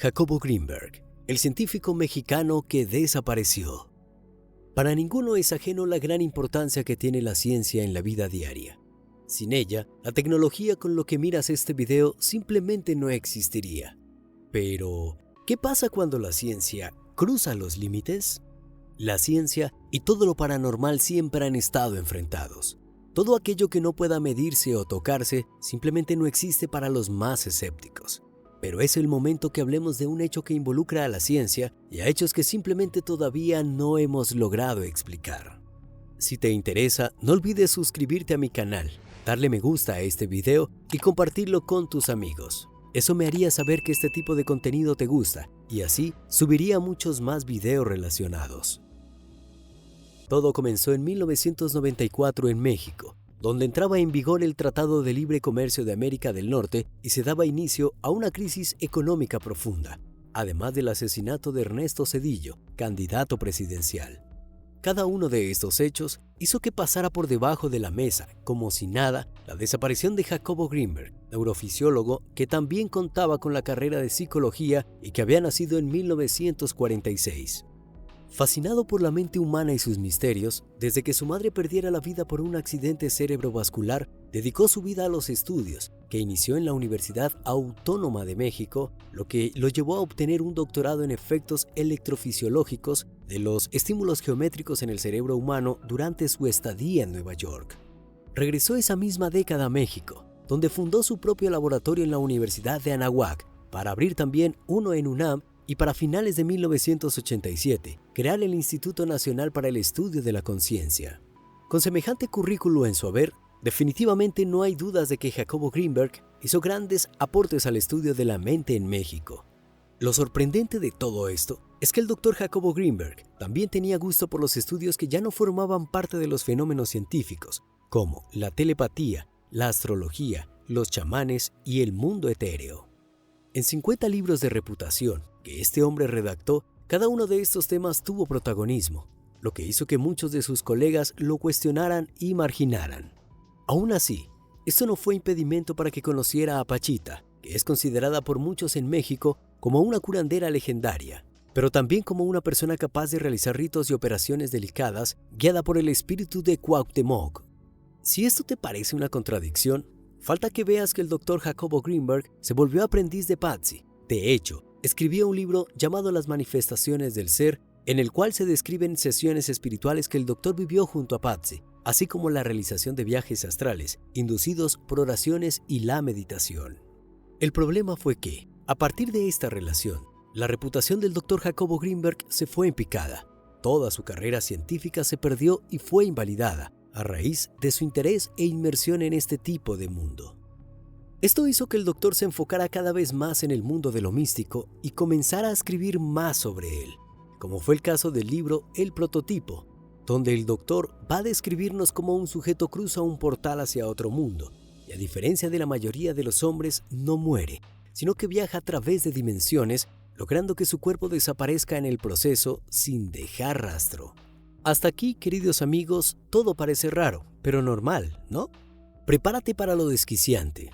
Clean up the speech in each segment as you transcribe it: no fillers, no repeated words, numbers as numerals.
Jacobo Greenberg, el científico mexicano que desapareció. Para ninguno es ajeno la gran importancia que tiene la ciencia en la vida diaria. Sin ella, la tecnología con lo que miras este video simplemente no existiría. Pero, ¿qué pasa cuando la ciencia cruza los límites? La ciencia y todo lo paranormal siempre han estado enfrentados. Todo aquello que no pueda medirse o tocarse simplemente no existe para los más escépticos. Pero es el momento que hablemos de un hecho que involucra a la ciencia y a hechos que simplemente todavía no hemos logrado explicar. Si te interesa, no olvides suscribirte a mi canal, darle me gusta a este video y compartirlo con tus amigos. Eso me haría saber que este tipo de contenido te gusta y así subiría muchos más videos relacionados. Todo comenzó en 1994 en México, donde entraba en vigor el Tratado de Libre Comercio de América del Norte y se daba inicio a una crisis económica profunda, además del asesinato de Ernesto Zedillo, candidato presidencial. Cada uno de estos hechos hizo que pasara por debajo de la mesa, como si nada, la desaparición de Jacobo Greenberg, neurofisiólogo que también contaba con la carrera de psicología y que había nacido en 1946. Fascinado por la mente humana y sus misterios, desde que su madre perdiera la vida por un accidente cerebrovascular, dedicó su vida a los estudios, que inició en la Universidad Autónoma de México, lo que lo llevó a obtener un doctorado en efectos electrofisiológicos de los estímulos geométricos en el cerebro humano durante su estadía en Nueva York. Regresó esa misma década a México, donde fundó su propio laboratorio en la Universidad de Anáhuac, para abrir también uno en UNAM y para finales de 1987 crear el Instituto Nacional para el Estudio de la Conciencia. Con semejante currículo en su haber, definitivamente no hay dudas de que Jacobo Greenberg hizo grandes aportes al estudio de la mente en México. Lo sorprendente de todo esto es que el Dr. Jacobo Greenberg también tenía gusto por los estudios que ya no formaban parte de los fenómenos científicos, como la telepatía, la astrología, los chamanes y el mundo etéreo. En 50 libros de reputación que este hombre redactó, cada uno de estos temas tuvo protagonismo, lo que hizo que muchos de sus colegas lo cuestionaran y marginaran. Aún así, esto no fue impedimento para que conociera a Pachita, que es considerada por muchos en México como una curandera legendaria, pero también como una persona capaz de realizar ritos y operaciones delicadas guiada por el espíritu de Cuauhtémoc. Si esto te parece una contradicción, falta que veas que el Dr. Jacobo Greenberg se volvió aprendiz de Patsy. De hecho, escribió un libro llamado Las Manifestaciones del Ser, en el cual se describen sesiones espirituales que el doctor vivió junto a Patsy, así como la realización de viajes astrales, inducidos por oraciones y la meditación. El problema fue que, a partir de esta relación, la reputación del Dr. Jacobo Greenberg se fue en picada. Toda su carrera científica se perdió y fue invalidada, a raíz de su interés e inmersión en este tipo de mundo. Esto hizo que el doctor se enfocara cada vez más en el mundo de lo místico y comenzara a escribir más sobre él, como fue el caso del libro El Prototipo, donde el doctor va a describirnos cómo un sujeto cruza un portal hacia otro mundo y, a diferencia de la mayoría de los hombres, no muere, sino que viaja a través de dimensiones, logrando que su cuerpo desaparezca en el proceso sin dejar rastro. Hasta aquí, queridos amigos, todo parece raro, pero normal, ¿no? Prepárate para lo desquiciante.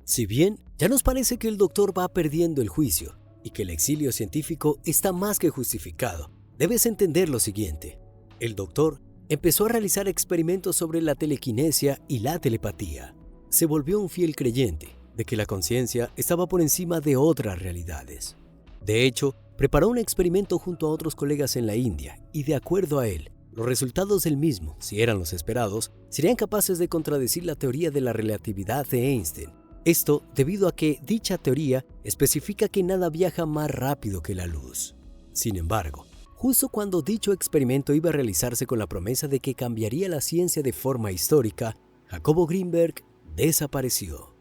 Si bien ya nos parece que el doctor va perdiendo el juicio y que el exilio científico está más que justificado, debes entender lo siguiente. El doctor empezó a realizar experimentos sobre la telequinesia y la telepatía. Se volvió un fiel creyente de que la conciencia estaba por encima de otras realidades. De hecho, preparó un experimento junto a otros colegas en la India y, de acuerdo a él, los resultados del mismo, si eran los esperados, serían capaces de contradecir la teoría de la relatividad de Einstein. Esto debido a que dicha teoría especifica que nada viaja más rápido que la luz. Sin embargo, justo cuando dicho experimento iba a realizarse con la promesa de que cambiaría la ciencia de forma histórica, Jacobo Greenberg desapareció.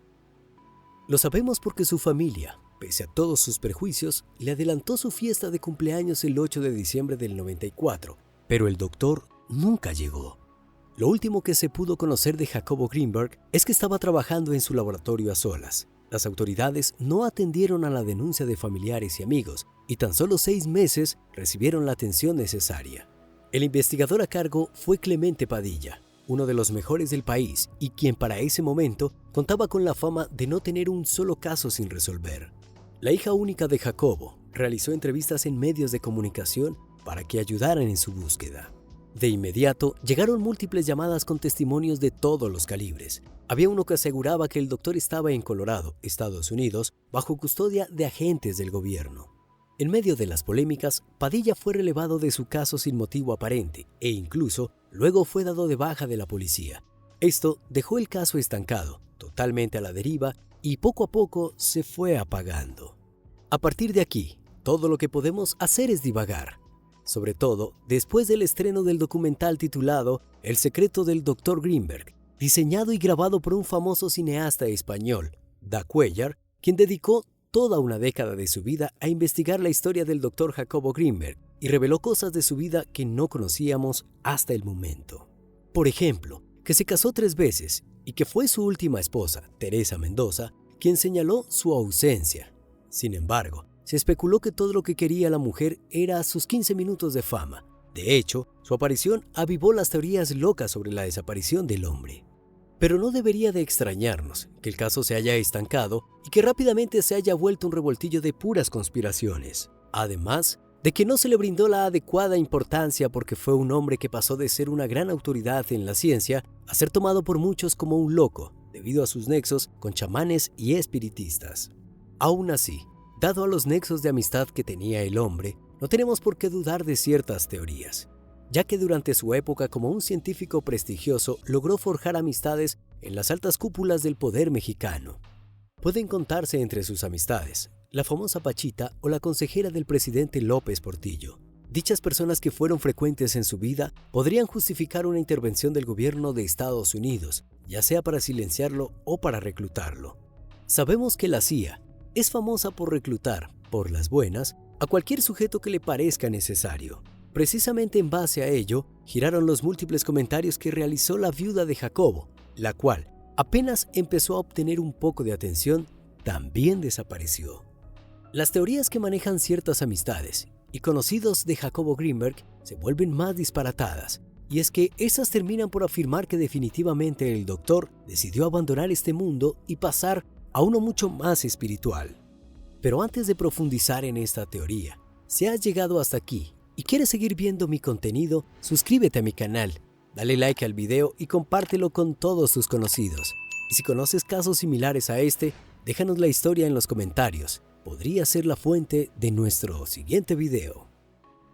Lo sabemos porque su familia, pese a todos sus prejuicios, le adelantó su fiesta de cumpleaños el 8 de diciembre del 94, pero el doctor nunca llegó. Lo último que se pudo conocer de Jacobo Greenberg es que estaba trabajando en su laboratorio a solas. Las autoridades no atendieron a la denuncia de familiares y amigos y tan solo 6 meses recibieron la atención necesaria. El investigador a cargo fue Clemente Padilla, uno de los mejores del país y quien para ese momento contaba con la fama de no tener un solo caso sin resolver. la hija única de Jacobo, realizó entrevistas en medios de comunicación para que ayudaran en su búsqueda. De inmediato, llegaron múltiples llamadas con testimonios de todos los calibres. Había uno que aseguraba que el doctor estaba en Colorado, Estados Unidos, bajo custodia de agentes del gobierno. En medio de las polémicas, Padilla fue relevado de su caso sin motivo aparente e incluso luego fue dado de baja de la policía. Esto dejó el caso estancado, totalmente a la deriva, y poco a poco se fue apagando. A partir de aquí, todo lo que podemos hacer es divagar. Sobre todo después del estreno del documental titulado El secreto del Dr. Greenberg, diseñado y grabado por un famoso cineasta español, Da Cuellar, quien dedicó toda una década de su vida a investigar la historia del Dr. Jacobo Greenberg y reveló cosas de su vida que no conocíamos hasta el momento. Por ejemplo, que se casó 3 veces y que fue su última esposa, Teresa Mendoza, quien señaló su ausencia. Sin embargo, se especuló que todo lo que quería la mujer era sus 15 minutos de fama. De hecho, su aparición avivó las teorías locas sobre la desaparición del hombre. Pero no debería de extrañarnos que el caso se haya estancado y que rápidamente se haya vuelto un revoltillo de puras conspiraciones. Además de que no se le brindó la adecuada importancia porque fue un hombre que pasó de ser una gran autoridad en la ciencia a ser tomado por muchos como un loco, debido a sus nexos con chamanes y espiritistas. Aún así, dado a los nexos de amistad que tenía el hombre, no tenemos por qué dudar de ciertas teorías, ya que durante su época como un científico prestigioso logró forjar amistades en las altas cúpulas del poder mexicano. Pueden contarse entre sus amistades la famosa Pachita o la consejera del presidente López Portillo. Dichas personas que fueron frecuentes en su vida podrían justificar una intervención del gobierno de Estados Unidos, ya sea para silenciarlo o para reclutarlo. Sabemos que la CIA es famosa por reclutar, por las buenas, a cualquier sujeto que le parezca necesario. Precisamente en base a ello, giraron los múltiples comentarios que realizó la viuda de Jacobo, la cual, apenas empezó a obtener un poco de atención, también desapareció. Las teorías que manejan ciertas amistades y conocidos de Jacobo Greenberg se vuelven más disparatadas, y es que esas terminan por afirmar que definitivamente el doctor decidió abandonar este mundo y pasar a uno mucho más espiritual. Pero antes de profundizar en esta teoría, si has llegado hasta aquí y quieres seguir viendo mi contenido, suscríbete a mi canal, dale like al video y compártelo con todos tus conocidos. Y si conoces casos similares a este, déjanos la historia en los comentarios. Podría ser la fuente de nuestro siguiente video.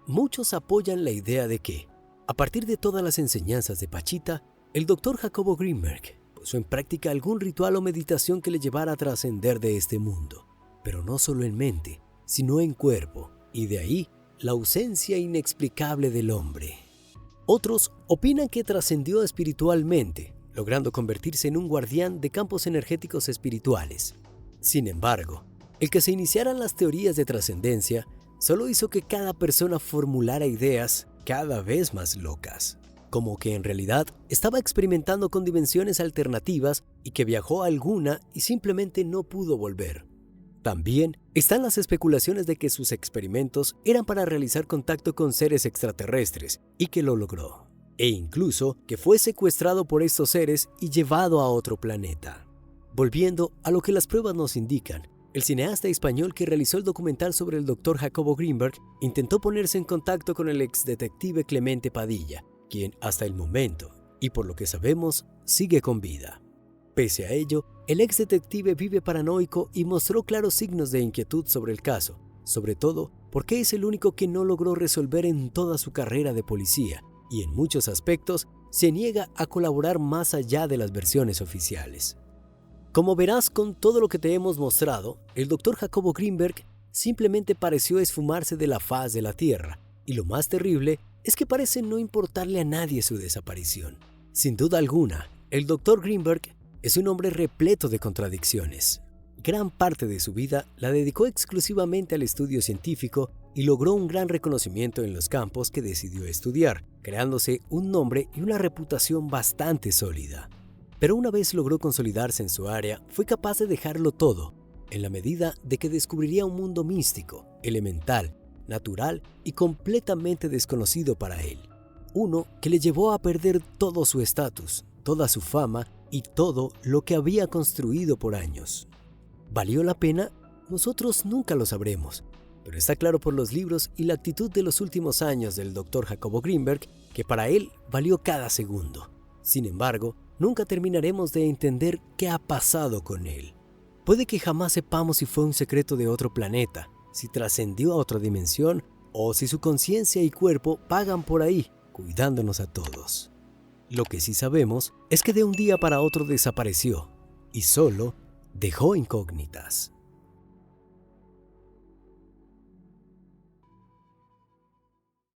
Muchos apoyan la idea de que, a partir de todas las enseñanzas de Pachita, el Dr. Jacobo Greenberg puso en práctica algún ritual o meditación que le llevara a trascender de este mundo, pero no solo en mente, sino en cuerpo, y de ahí la ausencia inexplicable del hombre. Otros opinan que trascendió espiritualmente, logrando convertirse en un guardián de campos energéticos espirituales. Sin embargo, el que se iniciaran las teorías de trascendencia solo hizo que cada persona formulara ideas cada vez más locas, como que en realidad estaba experimentando con dimensiones alternativas y que viajó a alguna y simplemente no pudo volver. También están las especulaciones de que sus experimentos eran para realizar contacto con seres extraterrestres y que lo logró, e incluso que fue secuestrado por estos seres y llevado a otro planeta. Volviendo a lo que las pruebas nos indican, el cineasta español que realizó el documental sobre el Dr. Jacobo Greenberg intentó ponerse en contacto con el exdetective Clemente Padilla, quien hasta el momento, y por lo que sabemos, sigue con vida. Pese a ello, el exdetective vive paranoico y mostró claros signos de inquietud sobre el caso, sobre todo porque es el único que no logró resolver en toda su carrera de policía y en muchos aspectos se niega a colaborar más allá de las versiones oficiales. Como verás con todo lo que te hemos mostrado, el Dr. Jacobo Greenberg simplemente pareció esfumarse de la faz de la Tierra, y lo más terrible es que parece no importarle a nadie su desaparición. Sin duda alguna, el Dr. Greenberg es un hombre repleto de contradicciones. Gran parte de su vida la dedicó exclusivamente al estudio científico y logró un gran reconocimiento en los campos que decidió estudiar, creándose un nombre y una reputación bastante sólida. Pero una vez logró consolidarse en su área, fue capaz de dejarlo todo, en la medida de que descubriría un mundo místico, elemental, natural y completamente desconocido para él. Uno que le llevó a perder todo su estatus, toda su fama y todo lo que había construido por años. ¿Valió la pena? Nosotros nunca lo sabremos, pero está claro por los libros y la actitud de los últimos años del Dr. Jacobo Grinberg que para él valió cada segundo. Sin embargo, nunca terminaremos de entender qué ha pasado con él. Puede que jamás sepamos si fue un secreto de otro planeta, si trascendió a otra dimensión o si su conciencia y cuerpo vagan por ahí, cuidándonos a todos. Lo que sí sabemos es que de un día para otro desapareció y solo dejó incógnitas.